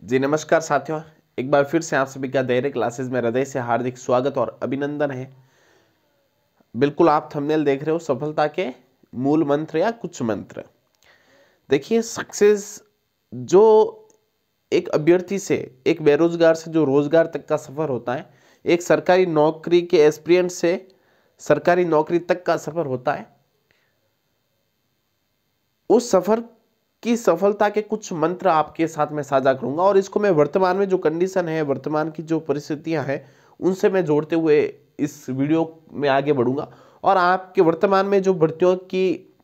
जी नमस्कार साथियों, एक बार फिर से आप सभी का धैर्य क्लासेस में हृदय से हार्दिक स्वागत और अभिनंदन है। बिल्कुल आप थंबनेल देख रहे हो, सफलता के मूल मंत्र या कुछ मंत्र। देखिए, सक्सेस जो एक अभ्यर्थी से, एक बेरोजगार से जो रोजगार तक का सफर होता है, एक सरकारी नौकरी के एस्पिरेंट से सरकारी नौकरी तक का सफर होता है, उस सफर की सफलता के कुछ मंत्र आपके साथ में साझा करूंगा। और इसको मैं वर्तमान में जो कंडीशन है, वर्तमान की जो परिस्थितियां हैं, उनसे मैं जोड़ते हुए इस वीडियो में आगे बढ़ूंगा। और आपके वर्तमान में जो भर्तियों की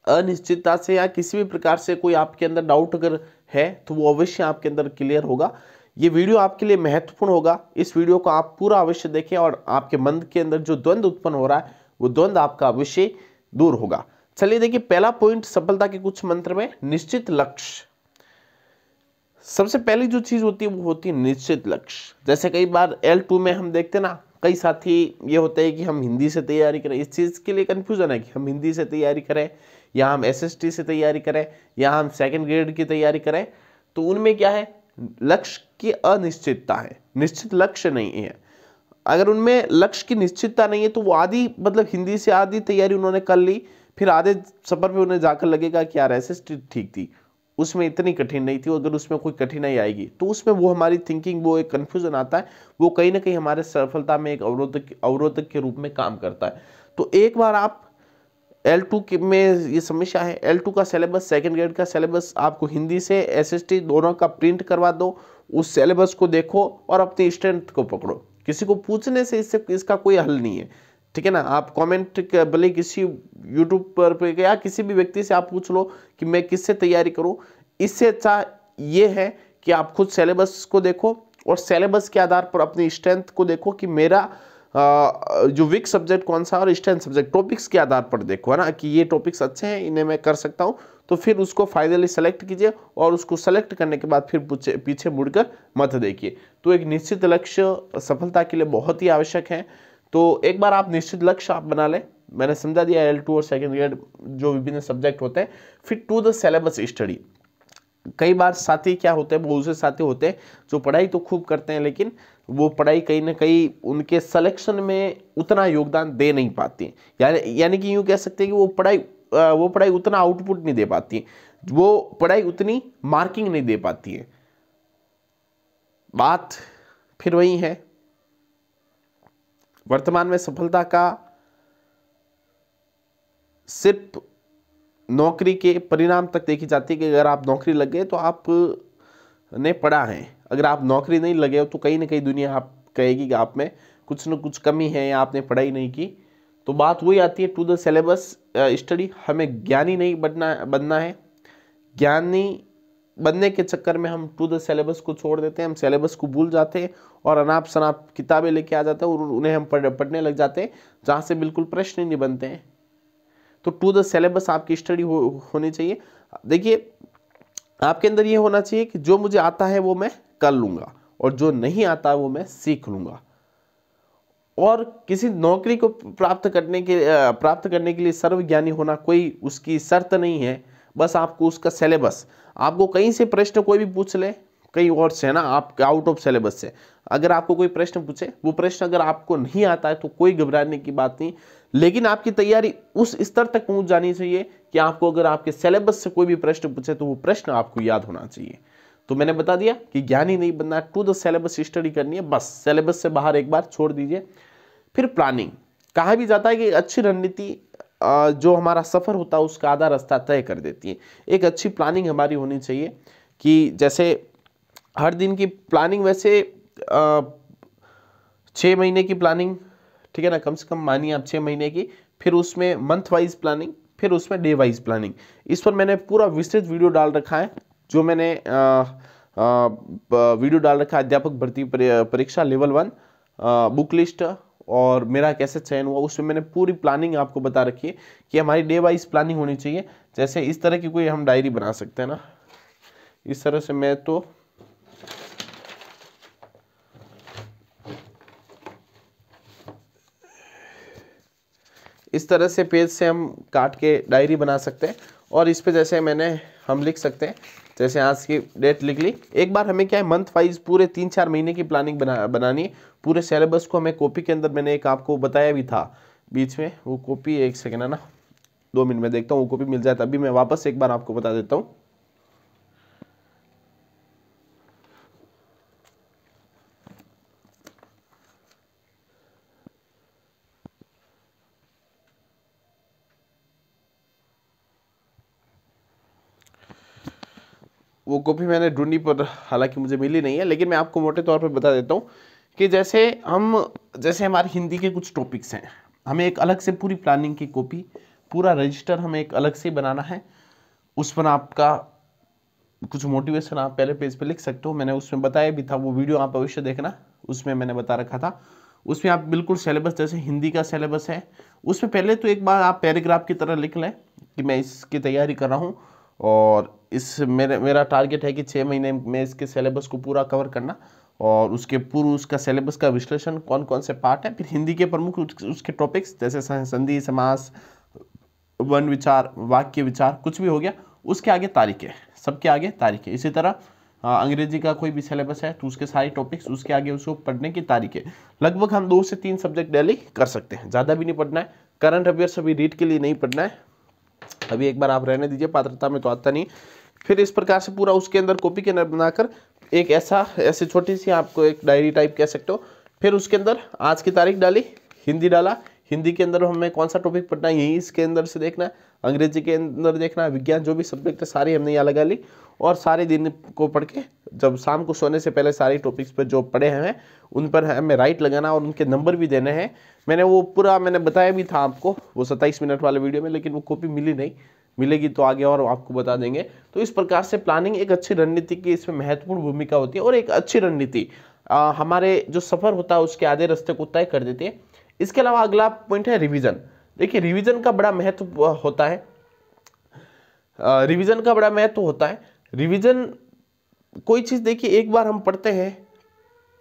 अनिश्चितता से या किसी भी प्रकार से कोई आपके अंदर डाउट अगर है तो वो अवश्य आपके अंदर क्लियर होगा। ये वीडियो आपके लिए महत्वपूर्ण होगा। इस वीडियो को आप पूरा अवश्य देखें और आपके मन के अंदर जो द्वंद्व उत्पन्न हो रहा है वो द्वंद्व आपका अवश्य दूर होगा। चलिए देखिए, पहला पॉइंट सफलता के कुछ मंत्र में निश्चित लक्ष्य। सबसे पहली जो चीज होती है वो होती है निश्चित लक्ष्य। जैसे कई बार L2 में हम देखते ना, कई साथी ये होते हैं कि हम हिंदी से तैयारी करें। इस चीज के लिए कंफ्यूजन है कि हम हिंदी से तैयारी करें या हम SST से तैयारी करें या हम सेकंड ग्रेड की तैयारी करें। तो उनमें क्या है, लक्ष्य की अनिश्चितता है, निश्चित लक्ष्य नहीं है। अगर उनमें लक्ष्य की निश्चितता नहीं है तो वो आधी, मतलब हिंदी से आधी तैयारी उन्होंने कर ली, फिर आधे सफर पे उन्हें जाकर लगेगा कि यार SST ठीक थी, उसमें इतनी कठिन नहीं थी। अगर उसमें कोई कठिनाई आएगी तो उसमें वो हमारी थिंकिंग, वो एक कंफ्यूजन आता है, वो कहीं ना कहीं हमारे सफलता में एक अवरोधक के रूप में काम करता है। तो एक बार आप L2 में ये समस्या है, L2 का सिलेबस, सेकंड ग्रेड का सिलेबस आपको हिंदी से SST दोनों का प्रिंट करवा दो, उस सिलेबस को देखो और अपनी स्ट्रेंथ को पकड़ो। किसी को पूछने से इसका कोई हल नहीं है, ठीक है ना। आप कमेंट भले किसी यूट्यूब पर या किसी भी व्यक्ति से आप पूछ लो कि मैं किससे तैयारी करूं, इससे अच्छा ये है कि आप खुद सिलेबस को देखो और सिलेबस के आधार पर अपनी स्ट्रेंथ को देखो कि मेरा जो वीक सब्जेक्ट कौन सा और स्ट्रेंथ सब्जेक्ट, टॉपिक्स के आधार पर देखो, है ना, कि ये टॉपिक्स अच्छे हैं, इन्हें मैं कर सकता हूं। तो फिर उसको फाइनली सेलेक्ट कीजिए और उसको सेलेक्ट करने के बाद फिर पीछे मुड़कर मत देखिए। तो एक निश्चित लक्ष्य सफलता के लिए बहुत ही आवश्यक है। तो एक बार आप निश्चित लक्ष्य आप बना लें। मैंने समझा दिया L2 और सेकंड ग्रेड जो विभिन्न सब्जेक्ट होते हैं। फिर टू द सिलेबस स्टडी। कई बार साथी क्या होते हैं, बहुत से साथी होते हैं जो पढ़ाई तो खूब करते हैं, लेकिन वो पढ़ाई कहीं ना कहीं उनके सिलेक्शन में उतना योगदान दे नहीं पाती। यानी कि यूँ कह सकते हैं कि वो पढ़ाई उतना आउटपुट नहीं दे पाती, वो पढ़ाई उतनी मार्किंग नहीं दे पाती है। बात फिर वही है, वर्तमान में सफलता का सिर्फ नौकरी के परिणाम तक देखी जाती है कि अगर आप नौकरी लग गए तो आप ने पढ़ा है। अगर आप नौकरी नहीं लगे हो तो कहीं ना कहीं दुनिया आप कहेगी कि आप में कुछ न कुछ कमी है या आपने पढ़ाई नहीं की। तो बात वही आती है टू द सिलेबस स्टडी। हमें ज्ञानी नहीं बनना है। ज्ञानी बनने के चक्कर में हम टू द सिलेबस को छोड़ देते हैं, हम सिलेबस को भूल जाते हैं और अनाप शनाप किताबें लेके आ जाते हैं और उन्हें हम पढ़ने लग जाते हैं जहाँ से बिल्कुल प्रश्न ही नहीं बनते हैं। तो टू द सिलेबस आपकी स्टडी होनी चाहिए। देखिए, आपके अंदर ये होना चाहिए कि जो मुझे आता है वो मैं कर लूंगा और जो नहीं आता वो मैं सीख लूंगा। और किसी नौकरी को प्राप्त करने के लिए सर्वज्ञानी होना कोई उसकी शर्त नहीं है। बस आपको उसका सिलेबस, आपको कहीं से प्रश्न कोई भी पूछ ले, कहीं और से, है ना, आप आउट ऑफ सिलेबस से अगर आपको कोई प्रश्न पूछे, वो प्रश्न अगर आपको नहीं आता है तो कोई घबराने की बात नहीं। लेकिन आपकी तैयारी उस स्तर तक पहुंच जानी चाहिए कि आपको अगर आपके सिलेबस से कोई भी प्रश्न पूछे तो वो प्रश्न आपको याद होना चाहिए। तो मैंने बता दिया कि ज्ञानी नहीं बनना, टू द सिलेबस स्टडी करनी है, बस सिलेबस से बाहर एक बार छोड़ दीजिए। फिर प्लानिंग। कहा भी जाता है कि अच्छी रणनीति जो हमारा सफर होता है उसका आधा रास्ता तय कर देती है। एक अच्छी प्लानिंग हमारी होनी चाहिए कि जैसे हर दिन की प्लानिंग, वैसे 6 महीने की प्लानिंग, ठीक है ना, कम से कम मानिए आप 6 महीने की, फिर उसमें मंथ वाइज प्लानिंग, फिर उसमें डे वाइज प्लानिंग। इस पर मैंने पूरा विस्तृत वीडियो डाल रखा है, जो मैंने वीडियो डाल रखा है अध्यापक भर्ती परीक्षा लेवल 1 बुक लिस्ट और मेरा कैसे चयन हुआ। उसमें मैंने पूरी प्लानिंग आपको बता रखी है कि हमारी डे वाइज प्लानिंग होनी चाहिए। जैसे इस तरह की कोई हम डायरी बना सकते हैं ना, इस तरह से। मैं तो इस तरह से पेज से हम काट के डायरी बना सकते हैं और इस पे जैसे हम लिख सकते हैं, जैसे आज की डेट लिख ली। एक बार हमें क्या है मंथ वाइज पूरे 3-4 महीने की प्लानिंग बनानी है। पूरे सिलेबस को हमें कॉपी के अंदर, मैंने एक आपको बताया भी था बीच में, वो कॉपी, एक सेकेंड है ना, 2 मिनट में देखता हूँ वो कॉपी मिल जाए, तभी मैं वापस एक बार आपको बता देता हूँ। वो कॉपी मैंने ढूंढी पर हालांकि मुझे मिली नहीं है, लेकिन मैं आपको मोटे तौर पर बता देता हूँ कि जैसे हमारे हिंदी के कुछ टॉपिक्स हैं, हमें एक अलग से पूरी प्लानिंग की कॉपी, पूरा रजिस्टर हमें एक अलग से बनाना है। उस पर आपका कुछ मोटिवेशन आप पहले पेज पे लिख सकते हो, मैंने उसमें बताया भी था, वो वीडियो आप अवश्य देखना, उसमें मैंने बता रखा था। उसमें आप बिल्कुल सिलेबस, जैसे हिंदी का सिलेबस है, उसमें पहले तो एक बार आप पैराग्राफ की तरह लिख लें कि मैं इसकी तैयारी कर रहा हूँ और मेरा टारगेट है कि 6 महीने में इसके सिलेबस को पूरा कवर करना, और उसका सिलेबस का विश्लेषण, कौन कौन से पार्ट है, फिर हिंदी के प्रमुख उसके टॉपिक्स जैसे संधि, समास, वर्ण विचार, वाक्य विचार, कुछ भी हो गया, उसके आगे तारीख है, सबके आगे तारीख है। इसी तरह अंग्रेजी का कोई भी सिलेबस है तो उसके सारे टॉपिक्स, उसके आगे उसको पढ़ने की तारीख है। लगभग हम 2 से 3 सब्जेक्ट डेली कर सकते हैं, ज़्यादा भी नहीं पढ़ना है। करंट अफेयर्स अभी रीड के लिए नहीं पढ़ना है, अभी एक बार आप रहने दीजिए, पात्रता में तो आता नहीं। फिर इस प्रकार से पूरा उसके अंदर कॉपी के अंदर बनाकर एक ऐसे छोटी सी आपको एक डायरी टाइप कह सकते हो। फिर उसके अंदर आज की तारीख डाली, हिंदी डाला, हिंदी के अंदर हमें कौन सा टॉपिक पढ़ना है यही इसके अंदर से देखना है, अंग्रेजी के अंदर देखना है, विज्ञान, जो भी सब्जेक्ट है सारी हमने यहाँ लगा ली, और सारे दिन को पढ़ के जब शाम को सोने से पहले सारी टॉपिक्स पर जो पढ़े हैं उन पर हमें राइट लगाना और उनके नंबर भी देने हैं। मैंने बताया भी था आपको वो 27 मिनट वाले वीडियो में, लेकिन वो कॉपी मिली नहीं, मिलेगी तो आगे और आपको बता देंगे। तो इस प्रकार से प्लानिंग एक अच्छी रणनीति की इसमें महत्वपूर्ण भूमिका होती है, और एक अच्छी रणनीति हमारे जो सफर होता है उसके आधे रास्ते को तय कर देती है। इसके अलावा अगला पॉइंट है रिवीजन। देखिए रिवीजन का बड़ा महत्व होता है, रिवीजन कोई चीज़, देखिए एक बार हम पढ़ते हैं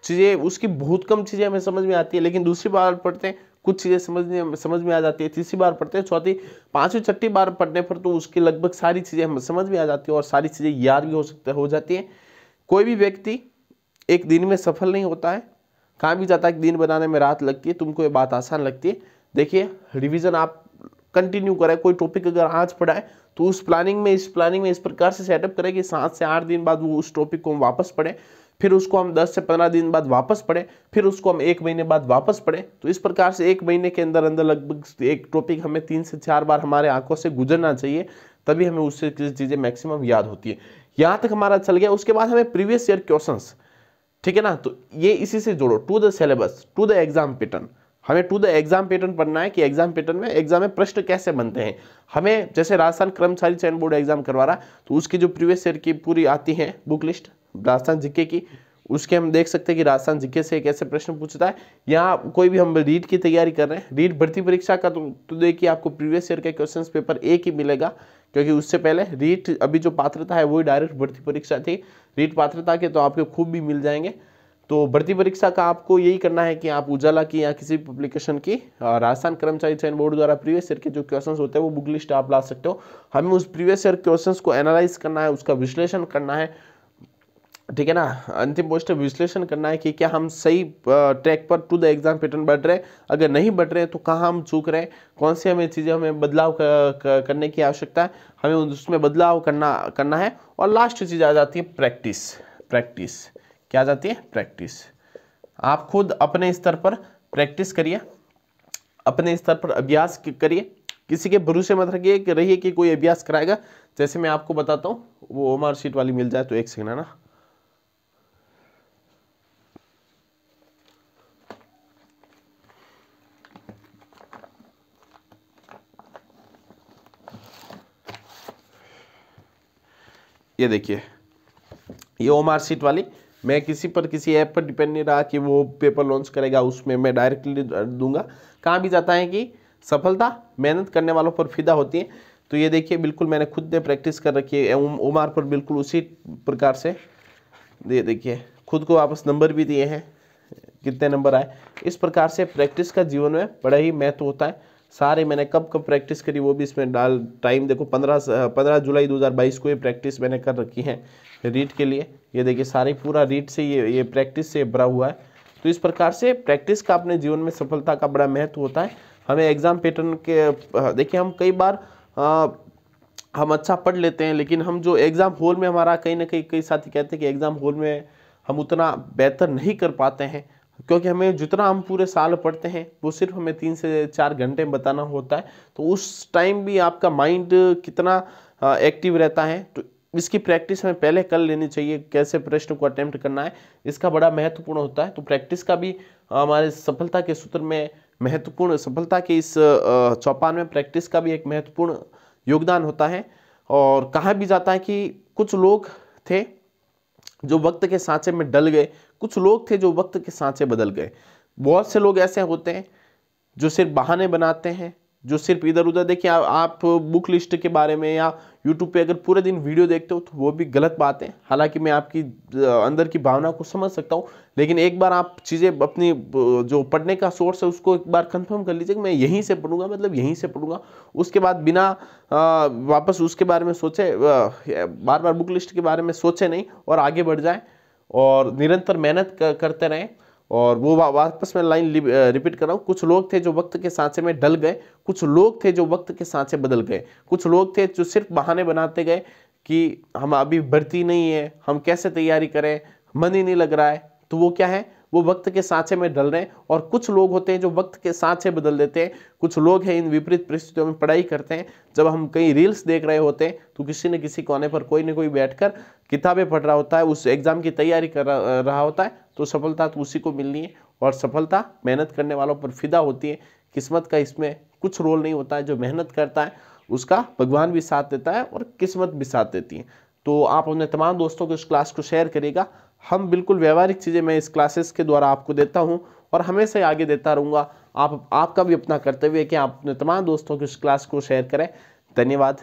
चीज़ें, उसकी बहुत कम चीज़ें हमें समझ में आती है, लेकिन दूसरी बार पढ़ते हैं कुछ चीज़ें समझ में आ जाती है, तीसरी बार पढ़ते हैं, चौथी, पांचवी, छठी बार पढ़ने पर तो उसकी लगभग सारी चीज़ें हमें समझ में आ जाती है और सारी चीज़ें याद भी हो जाती है। कोई भी व्यक्ति एक दिन में सफल नहीं होता है, कहाँ भी जाता है कि दिन बनाने में रात लगती है, तुमको ये बात आसान लगती है। देखिए रिवीजन आप कंटिन्यू करें, कोई टॉपिक अगर आज पढ़ा है तो इस प्लानिंग में इस प्रकार से सेटअप करें कि 7 से 8 दिन बाद वो उस टॉपिक को हम वापस पढ़ें, फिर उसको हम 10 से 15 दिन बाद वापस पढ़ें, फिर उसको हम 1 महीने बाद वापस पढ़ें। तो इस प्रकार से 1 महीने के अंदर अंदर लगभग एक टॉपिक हमें 3 से 4 बार हमारे आंखों से गुजरना चाहिए, तभी हमें उससे चीज़ें मैक्सिमम याद होती है। यहाँ तक हमारा चल गया। उसके बाद हमें प्रीवियस ईयर क्वेश्चंस, ठीक है ना, तो ये इसी से जोड़ो, to the syllabus, to the exam pattern. हमें टू द एग्जाम पैटर्न पढ़ना है कि एग्जाम पैटर्न में एग्जाम में प्रश्न कैसे बनते हैं। हमें जैसे राजस्थान कर्मचारी चयन बोर्ड एग्जाम करवा रहा तो उसकी जो प्रीवियस ईयर की पूरी आती है बुक लिस्ट राजस्थान जीके की, उसके हम देख सकते हैं कि राजस्थान जीके से कैसे प्रश्न पूछता है। यहाँ कोई भी हम रीट की तैयारी कर रहे हैं, रीट भर्ती परीक्षा का तो देखिए आपको प्रीवियस ईयर के क्वेश्चन पेपर एक ही मिलेगा, क्योंकि उससे पहले रीट अभी जो पात्रता है वही डायरेक्ट भर्ती परीक्षा थी। रीट पात्रता के तो आपके खूब भी मिल जाएंगे। तो भर्ती परीक्षा का आपको यही करना है कि आप उजाला की या किसी भी पब्लिकेशन की राजस्थान कर्मचारी चयन बोर्ड द्वारा प्रीवियस ईयर के जो क्वेश्चंस होते हैं वो बुक लिस्ट आप ला सकते हो। हमें उस प्रीवियस ईयर क्वेश्चंस को एनालाइज करना है, उसका विश्लेषण करना है, ठीक है ना, अंतिम पोस्ट विश्लेषण करना है कि क्या हम सही ट्रैक पर टू द एग्जाम पैटर्न बढ़ रहे हैं, अगर नहीं बढ़ रहे हैं तो कहाँ हम चूक रहे हैं, कौन सी हमें चीज़ें हमें बदलाव करने की आवश्यकता है, हमें उसमें बदलाव करना है। और लास्ट चीज़ आ जाती है प्रैक्टिस। क्या आ जाती है? प्रैक्टिस। आप खुद अपने स्तर पर प्रैक्टिस करिए, अपने स्तर पर अभ्यास करिए, किसी के भरोसे मत रहिए कि कोई अभ्यास कराएगा। जैसे मैं आपको बताता हूँ, वो ओमार शीट वाली मिल जाए तो एक सेकंड है ना, ये देखिए, ये ओमार शीट वाली, मैं किसी ऐप पर डिपेंड नहीं रहा कि वो पेपर लॉन्च करेगा, उसमें मैं डायरेक्टली दूंगा। कहाँ भी जाता है कि सफलता मेहनत करने वालों पर फिदा होती है। तो ये देखिए, बिल्कुल मैंने खुद ने प्रैक्टिस कर रखी है ओमार पर, बिल्कुल उसी प्रकार से। ये देखिए, खुद को वापस नंबर भी दिए हैं, कितने नंबर आए। इस प्रकार से प्रैक्टिस का जीवन में बड़ा ही महत्व होता है। सारे मैंने कब कब प्रैक्टिस करी वो भी इसमें डाल, टाइम देखो 15 जुलाई 2022 को ये प्रैक्टिस मैंने कर रखी है रीट के लिए। ये देखिए सारे पूरा रीट से ये प्रैक्टिस से भरा हुआ है। तो इस प्रकार से प्रैक्टिस का अपने जीवन में सफलता का बड़ा महत्व होता है। हमें एग्जाम पैटर्न के देखिए हम कई बार हम अच्छा पढ़ लेते हैं, लेकिन हम जो एग्ज़ाम हॉल में हमारा कहीं ना कहीं कई साथी कहते हैं कि एग्ज़ाम हॉल में हम उतना बेहतर नहीं कर पाते हैं, क्योंकि हमें जितना हम पूरे साल पढ़ते हैं वो सिर्फ हमें 3 से 4 घंटे में बताना होता है। तो उस टाइम भी आपका माइंड कितना एक्टिव रहता है, तो इसकी प्रैक्टिस हमें पहले कर लेनी चाहिए। कैसे प्रश्न को अटेम्प्ट करना है इसका बड़ा महत्वपूर्ण होता है। तो प्रैक्टिस का भी हमारे सफलता के सूत्र में महत्वपूर्ण, सफलता के इस चौपान में प्रैक्टिस का भी एक महत्वपूर्ण योगदान होता है। और कहा भी जाता है कि कुछ लोग थे जो वक्त के सांचे में डल गए, कुछ लोग थे जो वक्त के सांचे बदल गए। बहुत से लोग ऐसे होते हैं जो सिर्फ बहाने बनाते हैं, जो सिर्फ इधर उधर, देखिए आप बुक लिस्ट के बारे में या यूट्यूब पे अगर पूरे दिन वीडियो देखते हो तो वो भी गलत बात है। हालांकि मैं आपकी अंदर की भावना को समझ सकता हूँ, लेकिन एक बार आप चीज़ें अपनी जो पढ़ने का सोर्स है उसको एक बार कंफर्म कर लीजिए कि मैं यहीं से पढ़ूंगा, मतलब यहीं से पढ़ूंगा। उसके बाद बिना वापस उसके बारे में सोचे, बार बार बुक लिस्ट के बारे में सोचे नहीं और आगे बढ़ जाए और निरंतर मेहनत करते रहें। और वो वापस मैं लाइन रिपीट कर रहा हूँ, कुछ लोग थे जो वक्त के सांचे में डल गए, कुछ लोग थे जो वक्त के सांचे बदल गए, कुछ लोग थे जो सिर्फ बहाने बनाते गए कि हम अभी भर्ती नहीं है, हम कैसे तैयारी करें, मन ही नहीं लग रहा है। तो वो क्या है, वो वक्त के सांचे में डल रहे हैं। और कुछ लोग होते हैं जो वक्त के सांचे बदल देते हैं। कुछ लोग हैं इन विपरीत परिस्थितियों में पढ़ाई करते हैं। जब हम कई रील्स देख रहे होते हैं तो किसी न किसी कोने पर कोई न कोई बैठकर किताबें पढ़ रहा होता है, उस एग्जाम की तैयारी कर रहा होता है। तो सफलता तो उसी को मिलनी है, और सफलता मेहनत करने वालों पर फिदा होती है। किस्मत का इसमें कुछ रोल नहीं होता है। जो मेहनत करता है उसका भगवान भी साथ देता है और किस्मत भी साथ देती है। तो आप अपने तमाम दोस्तों को इस क्लास को शेयर करिएगा। हम बिल्कुल व्यवहारिक चीज़ें मैं इस क्लासेस के द्वारा आपको देता हूं और हमेशा आगे देता रहूँगा। आपका भी अपना कर्तव्य है कि आप अपने तमाम दोस्तों को इस क्लास को शेयर करें। धन्यवाद।